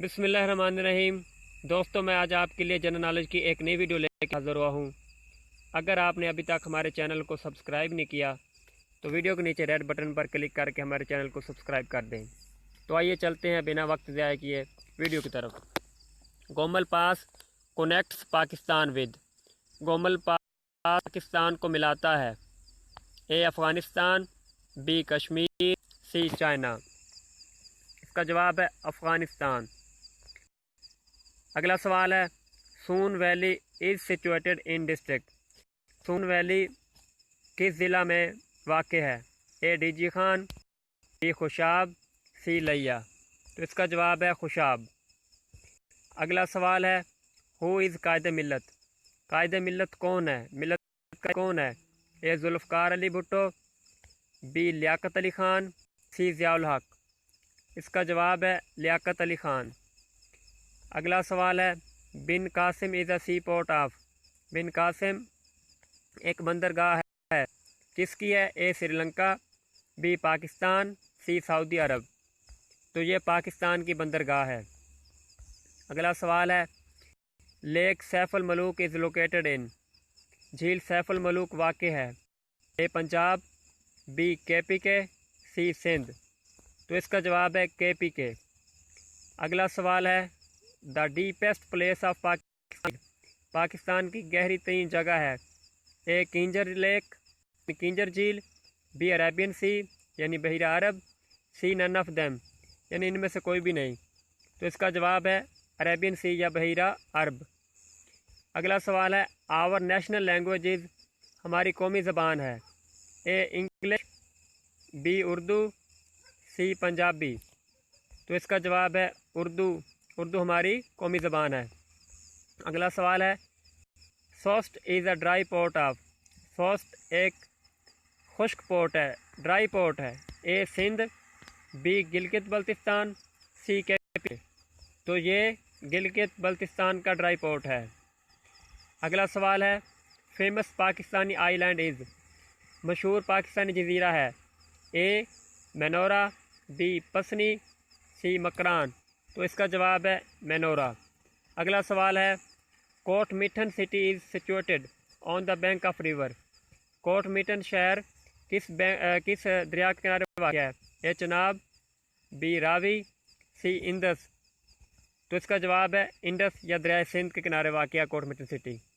بسم اللہ الرحمن الرحیم۔ دوستوں، میں آج آپ کے لیے جنرل نالج کی ایک نئی ویڈیو لے کے حاضر ہوا ہوں۔ اگر آپ نے ابھی تک ہمارے چینل کو سبسکرائب نہیں کیا تو ویڈیو کے نیچے ریڈ بٹن پر کلک کر کے ہمارے چینل کو سبسکرائب کر دیں۔ تو آئیے چلتے ہیں بنا وقت ضائع کیے ویڈیو کی طرف۔ Gomal pass connects Pakistan with. Gomal pass Pakistan کو ملاتا ہے۔ A Afghanistan, B Kashmir, C China. اس کا جواب ہے افغانستان۔ اگلا سوال ہے، Soon valley is situated in district. Soon valley کس ضلع میں واقع ہے؟ A D G Khan, B Khushab, C Layyah. تو اس کا جواب ہے خوشاب۔ اگلا سوال ہے، ہو از قائد ملت۔ قائد ملت کون ہے؟ ملت کون ہے؟ اے ذوالفقار علی بھٹو، بی لیاقت علی خان، سی ضیاء الحق۔ اس کا جواب ہے لیاقت علی خان۔ اگلا سوال ہے، Bin Qasim is a sea port of. Bin Qasim ایک بندرگاہ ہے، کس کی ہے؟ A Sri Lanka, B Pakistan, C Saudi Arab. تو یہ پاکستان کی بندرگاہ ہے۔ اگلا سوال ہے، lake Saif ul Malook is located in. جھیل سیف الملوک واقع ہے، اے پنجاب، بی کے پی کے، سی سندھ۔ تو اس کا جواب ہے کے پی کے۔ اگلا سوال ہے، دا ڈیپیسٹ پلیس آف پاکستان۔ پاکستان کی گہری ترین جگہ ہے، اے کنجر لیک، کنجر جھیل، بی عربین سی یعنی بحیرہ عرب، سی نن آف دیم یعنی ان میں سے کوئی بھی نہیں۔ تو اس کا جواب ہے عربین سی یا بحیرہ عرب۔ اگلا سوال ہے، آور نیشنل لینگویجز، ہماری قومی زبان ہے، اے انگلش، بی اردو، سی پنجابی۔ تو اس کا جواب ہے اردو۔ اردو ہماری قومی زبان ہے۔ اگلا سوال ہے، سوسٹ از اے ڈرائی پورٹ آف۔ سوسٹ ایک خشک پورٹ ہے، ڈرائی پورٹ ہے، اے سندھ، بی گلگت بلتستان، سی کے پی۔ تو یہ گلگت بلتستان کا ڈرائی پورٹ ہے۔ اگلا سوال ہے، famous Pakistani island is. مشہور پاکستانی جزیرہ ہے، اے مینورا، بی پسنی، سی مکران۔ تو اس کا جواب ہے مینورا۔ اگلا سوال ہے، Kot Mithan city is situated on the bank of river. Kot Mithan شہر کس دریا کے کنارے واقع ہے؟ A Chenab, B Ravi, C Indus. تو اس کا جواب ہے انڈس یا دریائے سندھ کے کنارے واقع ہے کوٹ میٹن سٹی۔